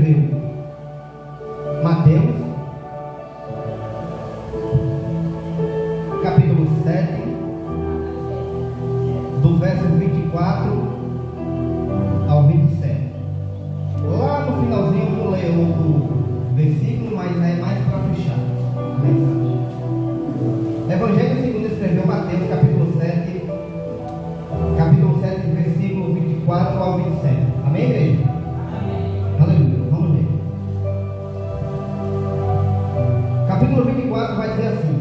escreveu? Mateus, capítulo 7, do verso 24 ao 27. Lá no finalzinho eu vou ler outro versículo, mas é mais para fechar a mensagem. Evangelho segundo escreveu Mateus, capítulo 7, versículo 24 ao 27. Amém, igreja? Amém. Aleluia. Vamos ler. Capítulo 24 vai dizer assim: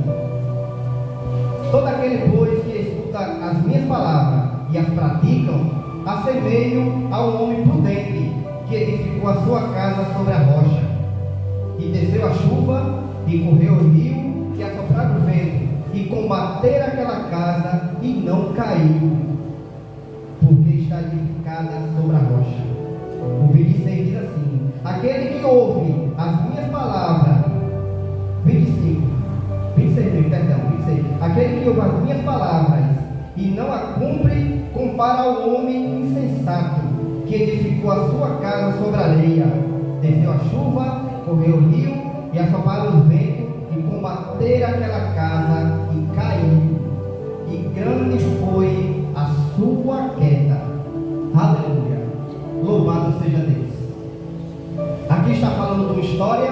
todo aquele, pois, que escuta as minhas palavras e as praticam, assemelho a um homem prudente que edificou a sua casa sobre a rocha. E desceu a chuva, e correu o rio, e assopraram o vento, e combateram aquela casa, e não caiu, porque está edificada sobre a rocha. O 26 diz assim: aquele que ouve as minhas palavras, 26, aquele que ouve as minhas palavras e não a cumpre, compara ao homem insensato que edificou a sua casa sobre a areia. Desceu a chuva, correu o rio, e assopraram os ventos, e combateram aquela casa, e caiu, e grande foi a sua queda. Aleluia. Louvado seja Deus. Aqui está falando de uma história.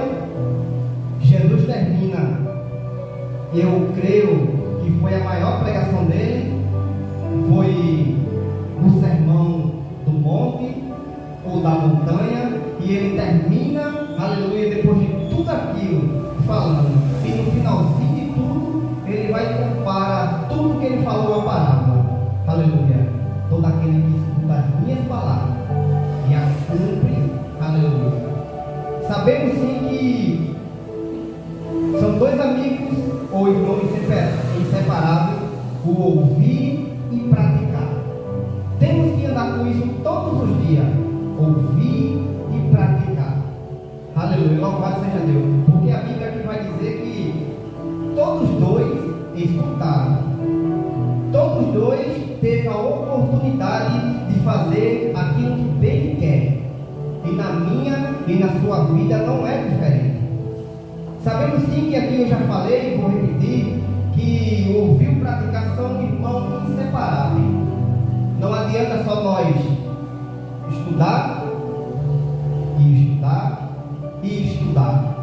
Jesus termina, eu creio que foi a maior pregação dele, foi o sermão do monte ou da montanha, e ele termina, aleluia, depois de tudo aquilo falando, e no finalzinho de tudo ele vai comparar tudo que ele falou a parábola. Aleluia. Todo aquele que escuta as minhas palavras e as cumpre, aleluia. Sabemos sim que são dois amigos ou irmãos inseparáveis, o ouvir e praticar. Temos que andar com isso todos os dias, ouvir e praticar. Aleluia, louvado seja Deus. Porque a Bíblia aqui vai dizer que todos dois escutaram, todos dois teve a oportunidade de fazer aquilo que bem quer, e na minha e na sua vida não é diferente. Sabemos sim que aqui eu já falei e vou repetir, que ouvir e praticar são irmãos inseparáveis. Não adianta só nós estudar e estudar e estudar.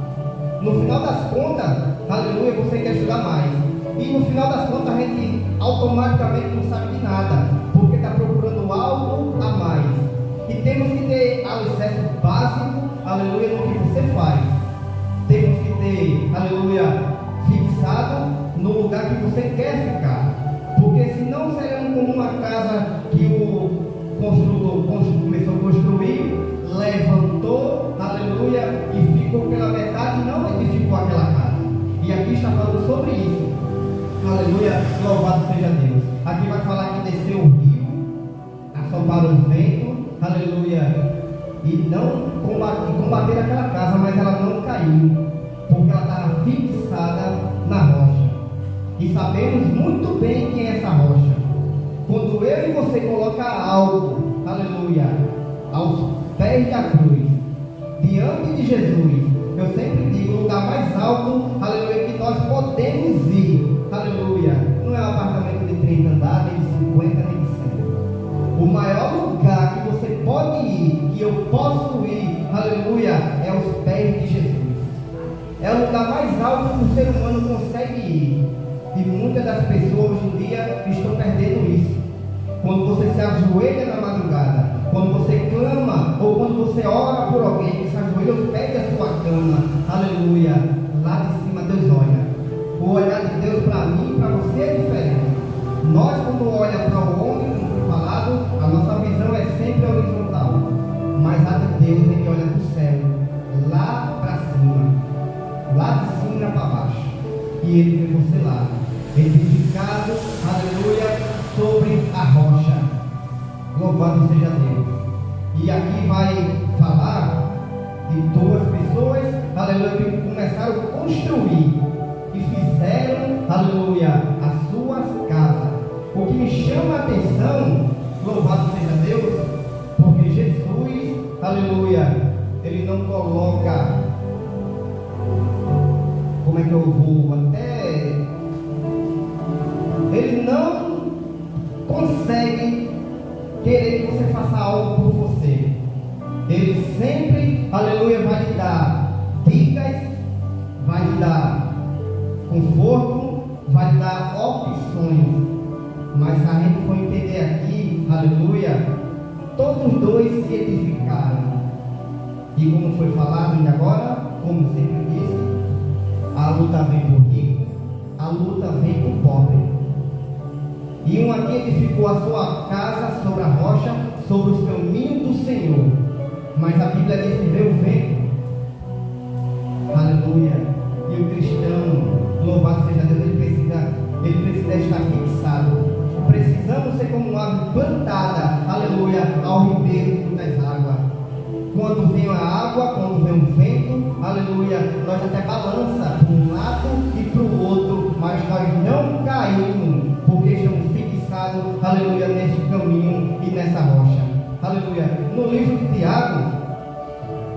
No final das contas, aleluia, você quer estudar mais, e no final das contas a gente automaticamente não sabe de nada, porque está procurando algo a mais. E temos que ter alicerce básico, aleluia, no que você faz. Temos que ter, aleluia, fixado no lugar que você quer ficar, porque senão seremos como uma casa que o construtor começou a construir, levantou, aleluia, e ficou pela metade e não edificou aquela casa. E aqui está falando sobre isso. Aleluia, louvado seja Deus. Aqui vai falar que desceu o rio, assopraram os ventos, aleluia, e não combateram aquela casa, mas ela não caiu, porque ela estava fixada na rocha. E sabemos muito bem quem é essa rocha. Quando eu e você coloca algo, aleluia, aos pés da cruz, diante de Jesus, eu sempre digo, o lugar mais alto, aleluia, que nós podemos ir, aleluia, não é um apartamento de 30 andares, nem de 50, nem de 100. O maior lugar que você pode ir, que eu posso ir, aleluia, é aos pés de Jesus. É o lugar mais alto que o ser humano consegue ir. E muitas das pessoas hoje em dia estão perdendo isso. Quando você se ajoelha na madrugada, quando você clama, ou quando você ora por alguém que se ajoelha aos pés da sua cama, aleluia, lá de cima Deus olha. O olhar de Deus para mim e para você é diferente. Nós, quando olhamos para o homem, como foi falado, a nossa visão é sempre horizontal, mas a de Deus, ele olha para o céu, lá para cima, lá de cima para baixo, e ele vê você lá, edificado, aleluia, sobre a rocha. Louvado seja Deus. E aqui vai falar de duas pessoas, aleluia, que começaram a construir e fizeram, aleluia, as suas casas. O que me chama a atenção, louvado seja Deus, porque Jesus, aleluia, ele não coloca, como é que eu vou até, ele não consegue querer que você faça algo por você. Ele sempre, aleluia, vai lhe dar dicas, vai lhe dar conforto, vai lhe dar opções. Mas se a gente for entender aqui, aleluia, todos dois se edificaram. E como foi falado ainda agora, como sempre disse, a luta vem por rico, a luta vem por pobre. E um aqui edificou a sua casa sobre a rocha, sobre os caminhos do Senhor. Mas a Bíblia diz que veio o vento. Aleluia. E o cristão, louvado seja Deus, ele precisa estar fixado. Precisamos ser como uma árvore plantada, aleluia, ao ribeiro de muitas águas. Quando vem a água, quando vem o vento, aleluia, nós até balança para um lado e para o outro, mas nós não caímos, porque estamos fixados, aleluia, neste caminho e nessa rocha. Aleluia. No livro de Tiago,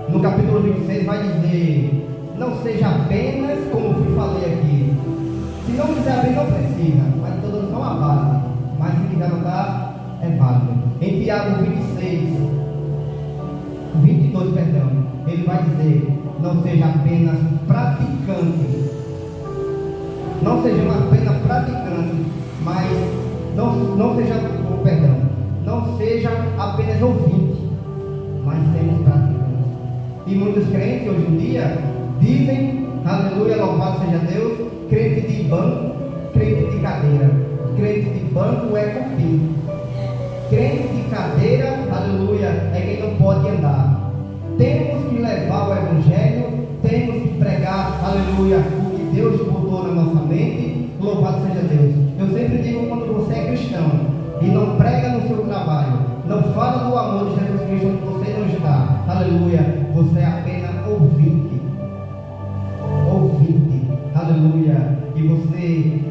no capítulo 26, vai dizer: não seja apenas como eu falei aqui. Se não quiser abrir, não precisa, mas estou dando só uma base. Mas se quiser anotar, é válido. Em Tiago 22, perdão, ele vai dizer: não seja apenas praticante. Não seja apenas praticante, mas não seja, perdão, não seja apenas ouvinte, mas sejamos praticantes. E muitos crentes hoje em dia dizem, aleluia, louvado seja Deus, crente de banco, crente de cadeira. Crente de banco é cupim. Crente de cadeira, aleluia, é quem não pode andar. Temos que levar o evangelho, temos que pregar, aleluia, o que Deus botou na nossa mente. Louvado seja Deus. Eu sempre digo, quando você é cristão e não prega no seu trabalho, não fala do amor de Jesus Cristo onde você não está, aleluia, você é apenas ouvinte, aleluia, e você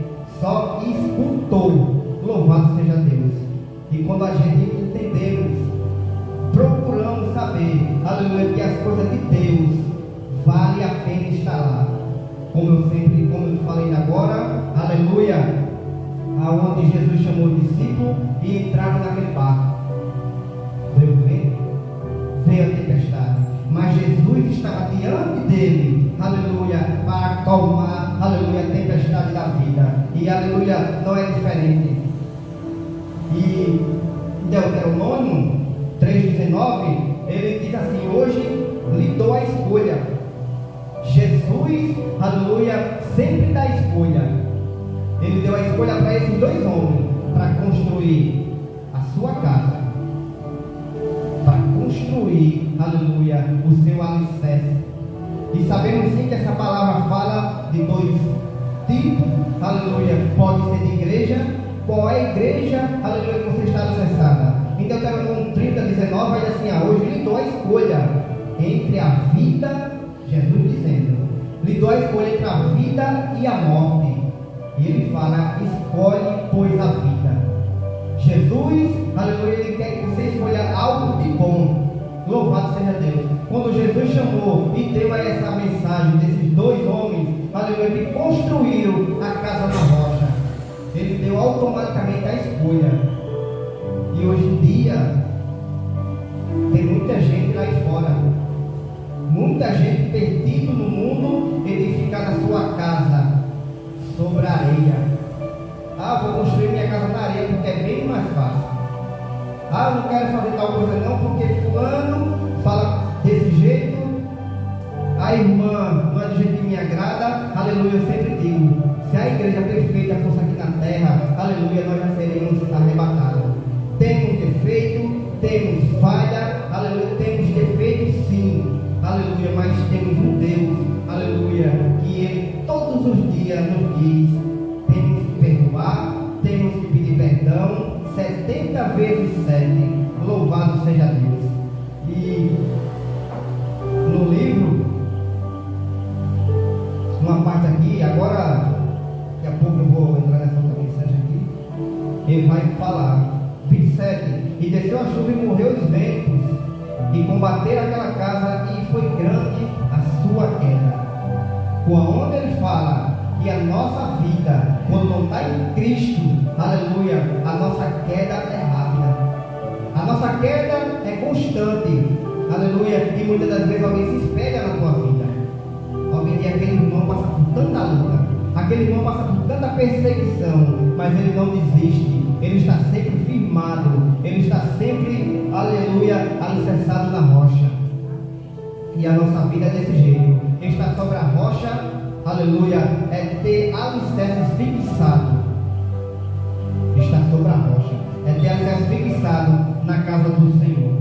só escutou. Louvado seja Deus. E quando a gente entendemos, procuramos saber, aleluia, que as coisas de Deus vale a pena estar lá. Como eu falei agora, aleluia, aonde Jesus chamou o discípulo e entraram naquele barco. Veio o vento, veio a tempestade, mas Jesus estava diante dele, aleluia, para acalmar, aleluia, a tempestade da vida. E aleluia, não é diferente. E em Deuteronômio 3,19, ele diz assim: hoje lhe dou a escolha. Jesus, aleluia, sempre dá escolha. Ele deu a escolha para esses dois homens, para construir a sua casa, para construir, aleluia, o seu alicerce. E sabemos sim que essa palavra fala de dois tipos, aleluia, pode ser de igreja. Qual é a igreja, aleluia, que você está alicerçada? Em Deuteronômio 30,19 vai dizer assim: hoje lhe dou a escolha entre a vida, Jesus dizendo, lhe dou a escolha entre a vida e a morte. E ele fala: escolhe, pois, a vida. Jesus, aleluia, ele quer que você escolha algo de bom. Louvado seja Deus. Quando Jesus chamou e deu a essa mensagem desses dois homens, aleluia, que construíram a casa na rocha, ele deu automaticamente a escolha. E hoje em dia tem muita gente lá fora, muita gente perdida no mundo, edificar na sua casa sobre a areia. Vou construir minha casa na areia porque é bem mais fácil. Eu não quero fazer tal coisa não porque fulano fala desse jeito, a irmã não é do jeito que me agrada. Aleluia, eu sempre digo, se a igreja perfeita fosse aqui na terra, aleluia, nós já seríamos arrebatados. Temos defeito, temos falha, aleluia, temos defeito sim, aleluia, mas temos um Deus, aleluia, que Ele todos os dias nos diz: temos que perdoar, temos que pedir perdão 70 vezes 7. Louvado seja Deus. E no livro, uma parte aqui, agora daqui a pouco eu vou entrar nessa outra mensagem aqui, ele vai falar 27: e desceu a chuva e morreu os ventos, e combateram aquela casa, e foi Quando ele fala que a nossa vida, quando não está em Cristo, aleluia, a nossa queda é rápida. A nossa queda é constante, aleluia, e muitas das vezes alguém se espelha na tua vida. Alguém diz: aquele irmão passa por tanta luta, aquele irmão passa por tanta perseguição, mas ele não desiste, ele está sempre firmado, ele está sempre, aleluia, alicerçado na rocha. E a nossa vida é desse jeito, estar sobre a rocha, aleluia, é ter alicerces fixados. Estar sobre a rocha é ter alicerces fixados na casa do Senhor.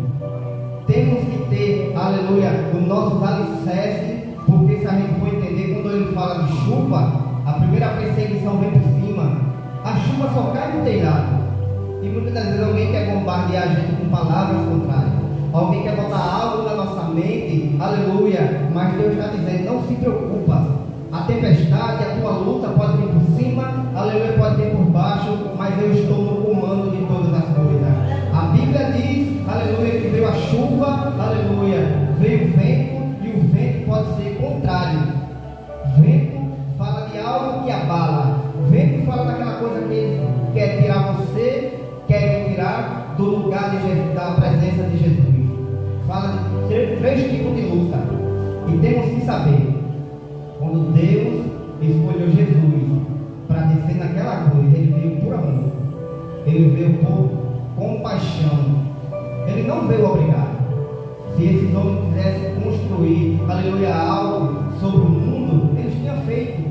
Temos que ter, aleluia, os nossos alicerces, porque se a gente for entender, quando ele fala de chuva, a primeira perseguição vem por cima, a chuva só cai no telhado. E muitas das vezes alguém quer bombardear a gente com palavras contrárias, alguém quer botar algo na nossa mente, aleluia, mas Deus está dizendo: não se preocupa, a tempestade, a tua luta pode vir por cima, aleluia, pode vir por baixo, mas eu estou no comando de todas as coisas. A Bíblia diz, aleluia, que veio a chuva, aleluia, veio o vento, e o vento pode ser contrário. Vento fala de algo que abala, o vento fala daquela coisa que quer tirar você, quer tirar do lugar de Jesus, da presença de Jesus. Fala de três tipos de luta, e temos que saber, quando Deus escolheu Jesus para descer naquela cruz, ele veio por amor, ele veio por compaixão, ele não veio obrigado. Se esses homens quisessem construir, aleluia, algo sobre o mundo, eles tinham feito,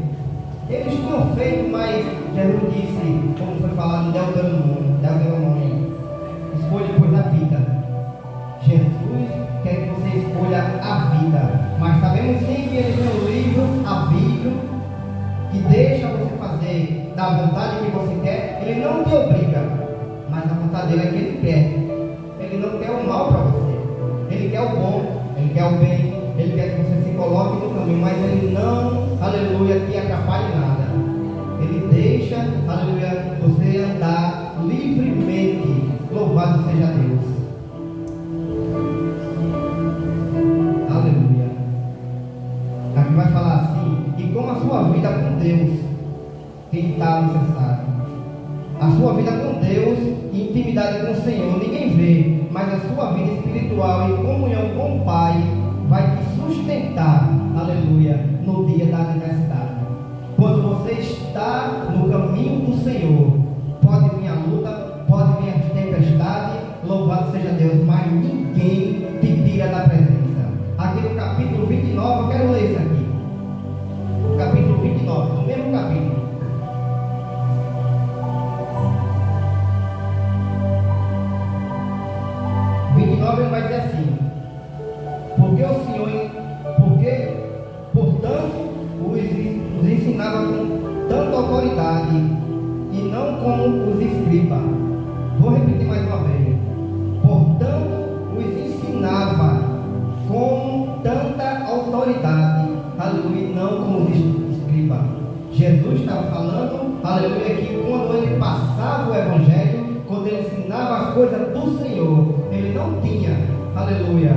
mas Jesus disse, como foi falado em Deuteronômio: escolha, pois, a vida. Jesus quer que você escolha a vida, mas sabemos sim que ele tem um livro, a Bíblia, que deixa você fazer da vontade que você quer. Ele não te obriga, mas a vontade dele é que ele quer. Ele não quer o mal para você, ele quer o bom, ele quer o bem, ele quer que você se coloque no caminho, mas ele não, aleluia, te atrapalhe nada. Ele deixa, aleluia, você andar livremente. Louvado seja Deus. Aleluia. Aqui vai falar assim: e como a sua vida com Deus tem estado necessário. A sua vida com Deus, intimidade com o Senhor, ninguém vê, mas a sua vida espiritual em comunhão com o Pai vai te sustentar, aleluia, no dia da adversidade. Quando você está no caminho do Senhor, pode vir a luta, pode vir a tempestade, louvado seja Deus, mas ninguém te tira da presença. Aqui no capítulo 29, eu quero ler isso aqui. O capítulo 29, no mesmo capítulo. Ele vai dizer assim: porque portanto os ensinava com tanta autoridade e não como os escribas. Vou repetir mais uma vez: portanto os ensinava com tanta autoridade, aleluia, e não como os escribas. Jesus estava falando, aleluia, que quando ele passava o evangelho, quando ele ensinava as coisas do Senhor, ele não tinha, aleluia,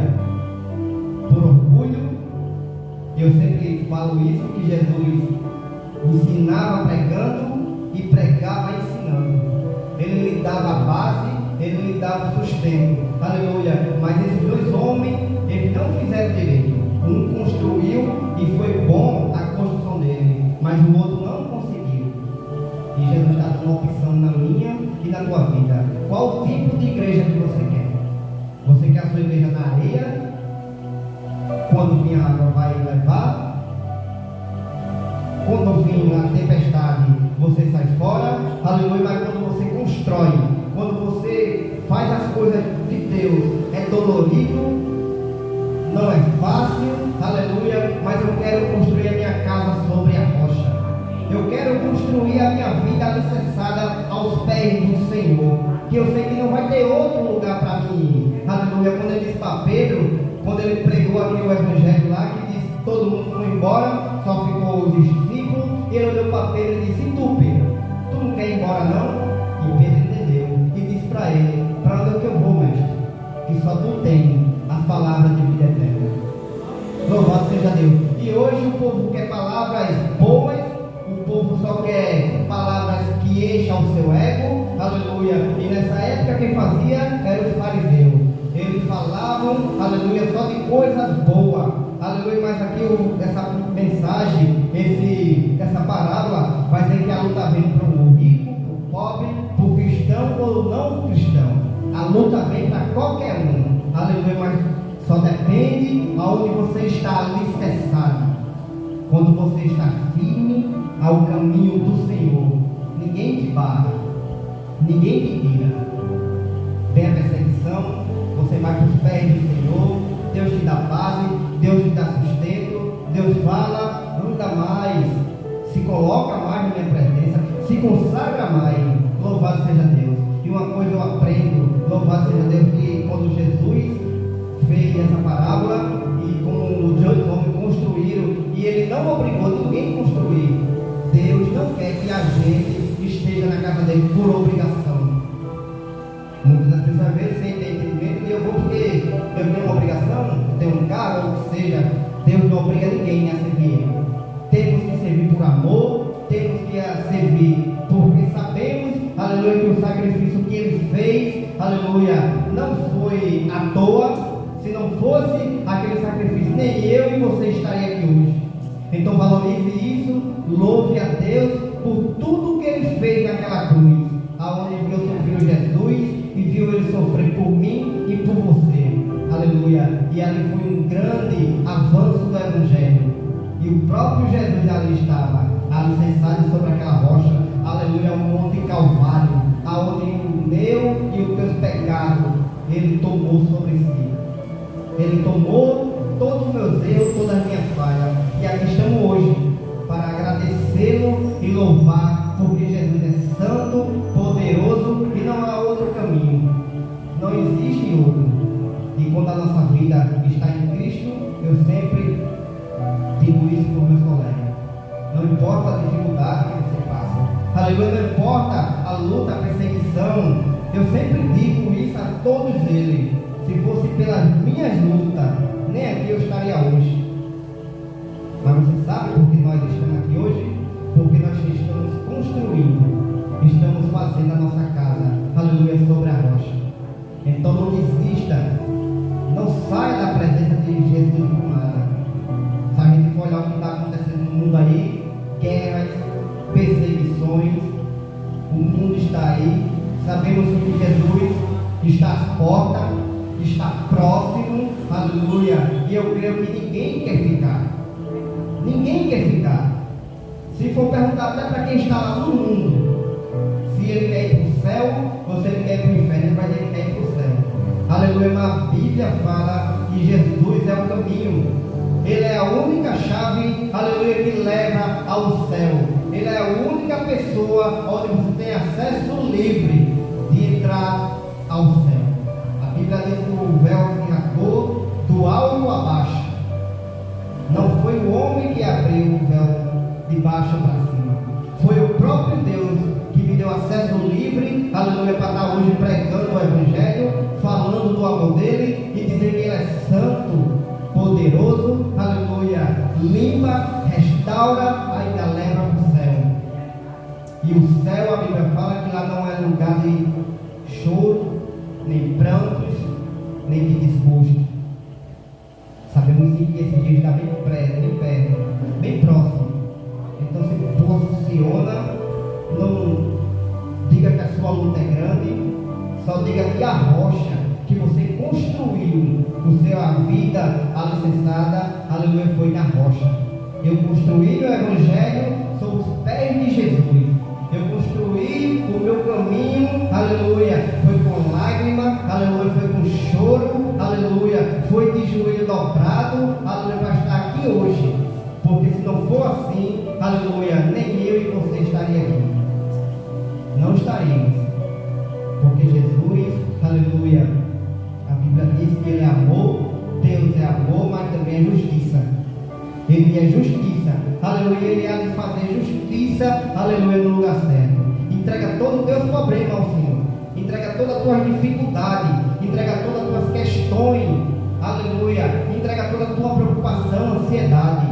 por orgulho. Eu sempre falo isso, que Jesus ensinava pregando e pregava ensinando. Ele lhe dava a base, ele lhe dava o sustento, aleluia. Mas esses dois homens, eles não fizeram direito. Um construiu e foi bom a construção dele, mas o outro não conseguiu. E Jesus está dando uma opção na minha e na tua vida. Qual tipo de igreja que você quer? Você quer a sua igreja na areia? Quando vir a água vai levar? Quando vir a tempestade, você sai fora? Aleluia. Mas quando você constrói, quando você faz as coisas de Deus, é dolorido, não é fácil, aleluia. Mas eu quero construir a minha casa sobre a rocha. Eu quero construir a minha vida alicerçada aos pés do Senhor, que eu sei que não vai ter outro lugar para mim ir. Aleluia. Quando ele disse para Pedro, quando ele pregou aqui o evangelho lá, que disse que todo mundo foi embora, só ficou os discípulos, e ele olhou para Pedro e disse: e tu, Pedro, tu não quer ir embora não? E Pedro entendeu e disse para ele: para onde é que eu vou, mestre? Que só tu tem as palavras de vida eterna. Louvado seja Deus. E hoje o povo quer palavras boas, o povo só quer palavras que encham o seu ego, aleluia. E nessa época quem fazia eram os fariseus. Eles falavam, aleluia, só de coisas boas, aleluia. Mas aqui essa mensagem, essa parábola vai dizer que a luta vem para o rico, para o pobre, para o cristão ou não cristão. A luta vem para qualquer um, aleluia. Mas só depende aonde você está alicerçado. Quando você está firme ao caminho do Senhor, ninguém te barra, ninguém te tira. Vem a perseguição, você vai para os pés do Senhor, Deus te dá base, Deus te dá sustento, Deus fala, anda mais, se coloca mais na minha presença, se consagra mais, louvado seja Deus. E uma coisa eu aprendo, louvado seja Deus, que quando Jesus fez essa parábola, e como os homens construíram, e ele não obrigou ninguém a construir. Deus não quer que a gente esteja na casa dele por obrigação. Muitas das pessoas às vezes sem ter entendimento, e eu vou porque eu tenho uma obrigação, eu tenho um carro, ou que seja. Deus não obriga ninguém a servir. Temos que servir por amor, temos que servir porque sabemos, aleluia, que o sacrifício que ele fez, aleluia, não foi à toa. Se não fosse aquele sacrifício, nem eu e você estaria aqui hoje. Então valorize isso, louve a Deus por tudo que ele fez naquela cruz, aonde viu seu filho Jesus e viu ele sofrer por mim e por você, aleluia. E ali foi um grande avanço do Evangelho, e o próprio Jesus ali estava alicerçado sobre aquela rocha, aleluia, o monte Calvário, aonde o meu e os teus pecados ele tomou sobre si. Ele tomou todos os meus erros, todas as minhas falhas. E aqui estamos hoje para agradecê-lo e louvar, porque Jesus é santo, poderoso e não há outro caminho. Não existe outro. E quando a nossa vida está em Cristo, eu sempre digo isso para os meus colegas. Não importa a dificuldade que você passa. Aleluia, não importa a luta, a perseguição. Eu sempre digo isso a todos eles. Se fosse pelas minhas lutas, nem aqui eu estaria hoje. Mas você sabe por que nós estamos aqui hoje? Porque nós estamos construindo, estamos fazendo a nossa casa, aleluia, sobre a rocha. Então não desista, não saia da presença de Jesus por nada. Se a gente for olhar o que está acontecendo no mundo aí, guerras, perseguições, o mundo está aí, sabemos que Jesus está às portas, está próximo, aleluia, e eu creio que ninguém quer ficar. Ninguém quer ficar. Se for perguntar até para quem está lá no mundo, se ele quer ir para o céu ou se ele quer ir para o inferno, ele vai dizer que quer ir para o céu. Aleluia, mas a Bíblia fala que Jesus é o caminho. Ele é a única chave, aleluia, que leva ao céu. Ele é a única pessoa onde você tem acesso livre de entrar ao céu. A Bíblia diz que o véu se rasgou do alto a baixo. Não foi o homem que abriu o véu de baixo para cima. Foi o próprio Deus que me deu acesso livre, aleluia, para estar hoje pregando o Evangelho, falando do amor dele e dizer que ele é santo, poderoso, aleluia, limpa, restaura, ainda leva para o céu. E o céu, a Bíblia fala que lá não é lugar de choro, nem prantos, nem de desgosto. Sabemos sim que esse dia está bem perto, bem próximo. Então se posiciona, não diga que a sua luta é grande, só diga que a rocha que você construiu a vida alicerçada, aleluia, foi na rocha. Eu construí o Evangelho sobre os pés de Jesus. Eu construí o meu caminho, aleluia, foi com lágrima, aleluia, foi com choro, aleluia, foi de joelho dobrado, aleluia, para estar aqui hoje. Porque se não for assim, aleluia, nem eu e você estaria aqui. Não estaríamos. Porque Jesus, aleluia, a Bíblia diz que ele é amor, Deus é amor, mas também é justiça. Ele é justiça, aleluia, ele há de fazer justiça, aleluia, no lugar certo. Entrega todo o teu problema ao Senhor, entrega todas as tuas dificuldades, entrega todas as tuas questões, aleluia, entrega toda a tua preocupação, ansiedade,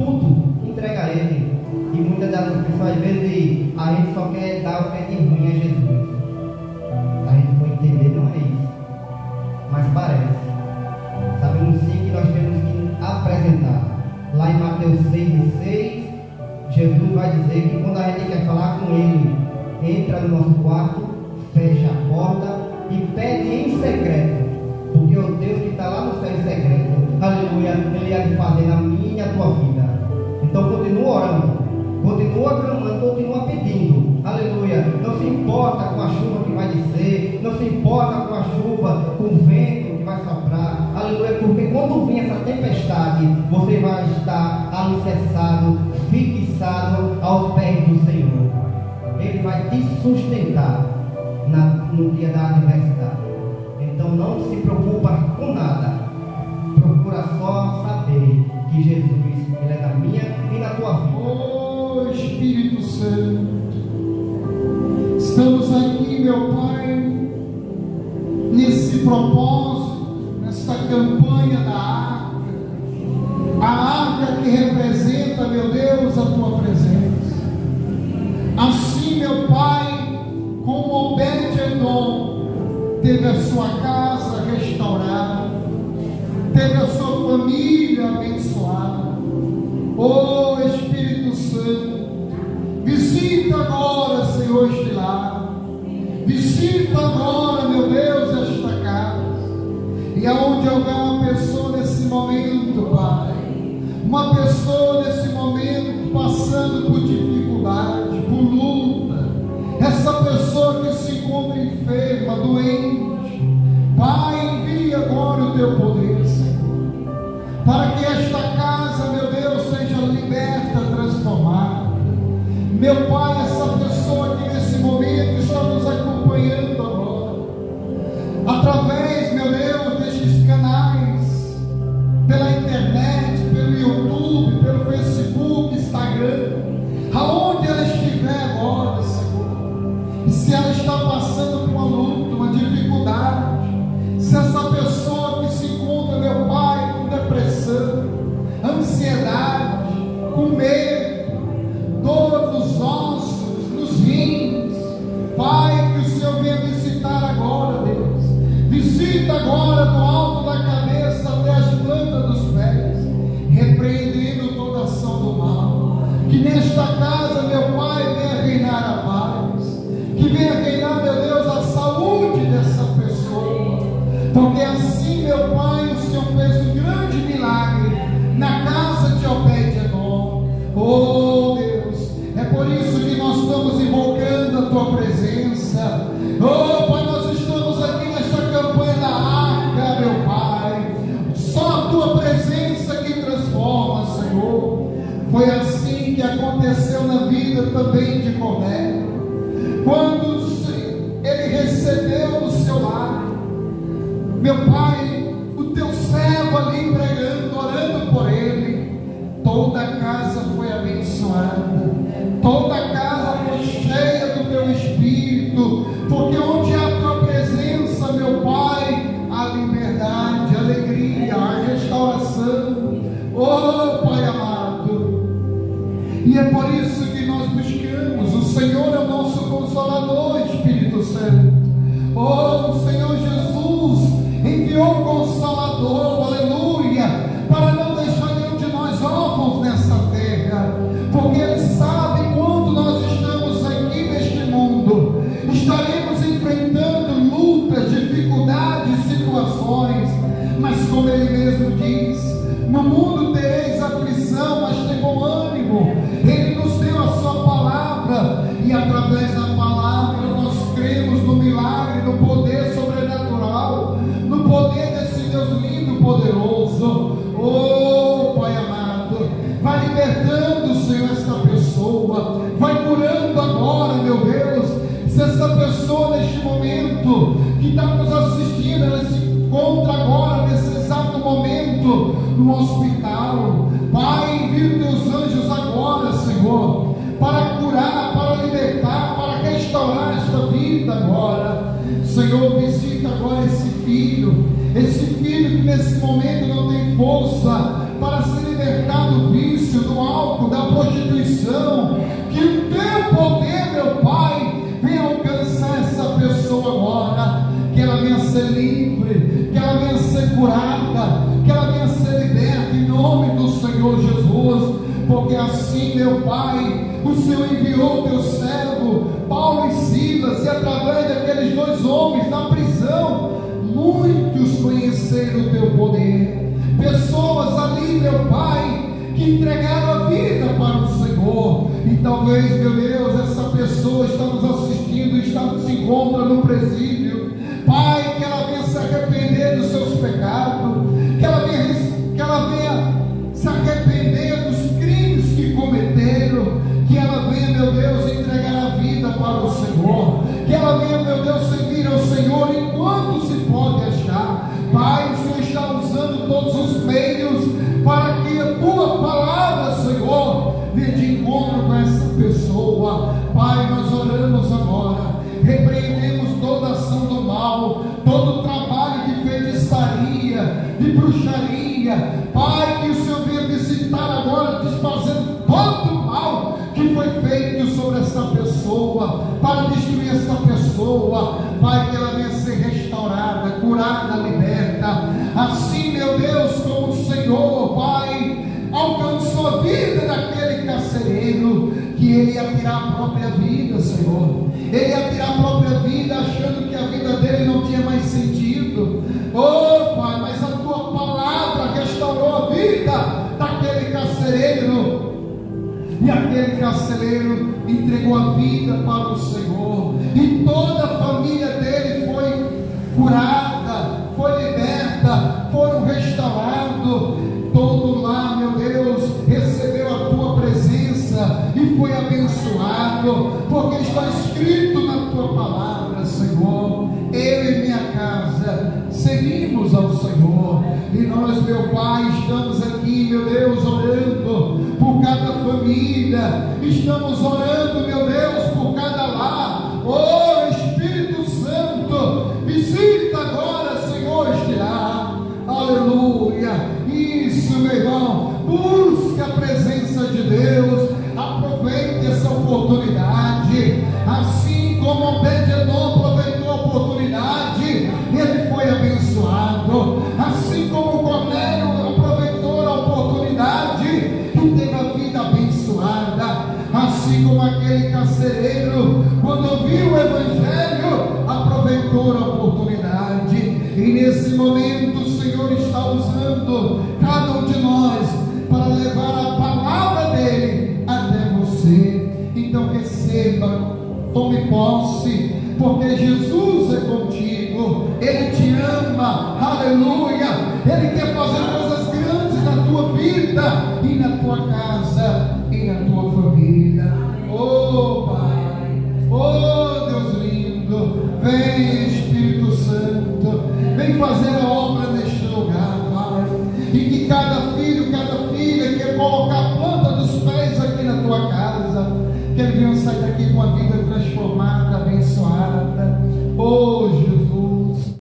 tudo, entrega a Ele. E muitas das pessoas, às vezes, a gente só quer dar o que é de ruim a Jesus. A gente for entender, não é isso. Mas parece. Sabemos sim que nós temos que apresentar. Lá em Mateus 6:6, Jesus vai dizer que quando a gente quer falar com Ele, entra no nosso quarto, fecha a porta e pede em secreto. Porque o Deus que está lá no céu em secreto, aleluia, Ele há de fazer na minha e a tua vida. Então continua orando, continua clamando, continua pedindo, aleluia. Não se importa com a chuva que vai descer, não se importa com a chuva, com o vento que vai soprar, aleluia, porque quando vir essa tempestade, você vai estar alicerçado, fixado aos pés do Senhor. Ele vai te sustentar no dia da adversidade. Então não se preocupa com nada. Procura só saber que Jesus, Ele é da minha e da tua vida. Oh Espírito Santo, estamos aqui, meu Pai, nesse propósito, nessa campanha da arca. A arca que representa, meu Deus, a tua presença. Assim, meu Pai, como Obed-Edom teve a sua casa restaurada, teve a sua família abençoada. Oh Espírito Santo, visita agora, Senhor, este lar. Visita agora, meu Deus, esta casa. E aonde houver uma pessoa nesse momento, Pai, uma pessoa nesse momento passando por dificuldade, por luta, essa pessoa que se encontra enferma, doente, Pai, envia agora o teu poder, Senhor, para que esta casa, meu Deus, seja liberta, transformada. Meu Pai, essa pessoa que nesse momento está nos acompanhando agora, através, meu Deus, destes canais, pela internet, pelo YouTube, pelo Facebook, Instagram, aonde ela estiver agora, Senhor, e se ela está passando por uma luta, uma dificuldade, se essa pessoa que se encontra, meu Pai, com depressão, ansiedade, com medo, dor nos ossos, nos rins, Pai, que o Senhor venha visitar agora, Deus. Visita agora do alto da cabeça até as plantas dos pés, repreendendo toda ação do mal. Que nesta casa, meu Pai, venha reinar a paz, que venha reinar, meu Deus, a saúde dessa pessoa, porque assim, meu Pai, o Senhor fez um grande milagre na casa de Obed-Edom. Oh Deus, é por isso que nós estamos invocando a tua presença. Oh Pai, nós estamos aqui nesta campanha da arca, meu Pai. Só a tua presença que transforma, Senhor. Foi assim que aconteceu na vida também de Cornélio, quando ele recebeu no seu lar, meu Pai, o teu servo ali pregando, orando por ele, toda a casa foi abençoada, toda a casa foi cheia do teu Espírito, porque onde há a tua presença, meu Pai, há liberdade, alegria, há restauração. Oh Pai amado, e é por isso que nós buscamos, o Senhor é o nosso Consolador, Espírito Santo. Oh, o Senhor Jesus enviou o Consolador, aleluia, para não deixar nenhum de nós órfãos nessa terra, porque Ele sabe quando nós estamos aqui neste mundo, estaremos enfrentando lutas, dificuldades, situações, mas como Ele mesmo diz, no mundo tereis aflição, mas tem bom ânimo. Ele nos deu a sua palavra, e através da palavra nós cremos no milagre, no poder sobrenatural, no poder desse Deus lindo, poderoso. Oh Pai amado, vai libertando, Senhor, esta pessoa, vai curando agora, meu Deus. Se essa pessoa neste momento que está nos assistindo, ela se encontra agora nesse exato momento no hospital, Pai, envia teus anjos agora, Senhor, para curar, para libertar, para restaurar esta vida agora. Senhor, visita agora esse filho que nesse momento não tem força para se libertar do vício, do Senhor Jesus, porque assim, meu Pai, o Senhor enviou o teu servo, Paulo e Silas, e através daqueles dois homens na prisão, muitos conheceram o teu poder. Pessoas ali, meu Pai, que entregaram a vida para o Senhor. E talvez, meu Deus, essa pessoa está nos assistindo, se encontra no presídio. Pai, que ela venha se arrepender dos seus pecados, que ela venha se arrepender dos crimes que cometeram, que ela venha, meu Deus, entregar a vida para o Senhor, que ela venha, meu Deus, servir ao Senhor enquanto se pode achar. Pai, o Senhor está usando todos os meios para que a tua palavra, Senhor, venha de encontro com essa pessoa. Pai, nós oramos agora, repreendemos toda ação do mal, todo trabalho de feitiçaria, de bruxaria. Pai, que o Senhor venha visitar agora, desfazendo todo o mal que foi feito sobre essa pessoa, para destruir essa pessoa. Pai, que ela venha ser restaurada, curada, liberta. Assim, meu Deus, como o Senhor, Pai, alcançou a vida daquele carcereiro, que ele ia tirar a própria vida, Senhor. Ele ia tirar a própria vida, achando que a vida dele não tinha mais sentido. Oh, Pai, mas a tua palavra restaurou a vida daquele carcereiro. E aquele carcereiro entregou a vida para o Senhor, e toda a família dele foi curada, foi liberta, foram restaurados. Todo lá, meu Deus, recebeu a tua presença e foi abençoado, porque está escrito na tua palavra, Senhor: eu e minha casa servimos ao Senhor. E nós, meu Pai, estamos aqui, meu Deus, orando por cada família, estamos orando, meu Deus, por cada lar. Oh, Espírito Santo, visita agora, Senhor, este lar. Aleluia. Isso, meu irmão, busca a presença de Deus, aproveite essa oportunidade, assim como Obed-Edom aproveitou a oportunidade, ele foi abençoado, assim como Cornélio aproveitou a oportunidade e teve a vida abençoada, assim como aquele carcereiro, quando ouviu o Evangelho, aproveitou a oportunidade. E nesse momento o Senhor está usando cada um de nós para levar a palavra dele até você. Então receba, tome posse, porque Jesus é contigo, ele te ama, aleluia. Ele quer fazer coisas grandes na tua vida e na tua casa e na tua família. Oh, Pai, oh, Deus lindo, vem, Espírito Santo, vem fazer a obra neste lugar, Pai. E que cada filho, cada filha que colocar a planta dos pés aqui na tua casa, que ele venha sair daqui com a vida transformada, abençoada. Oh,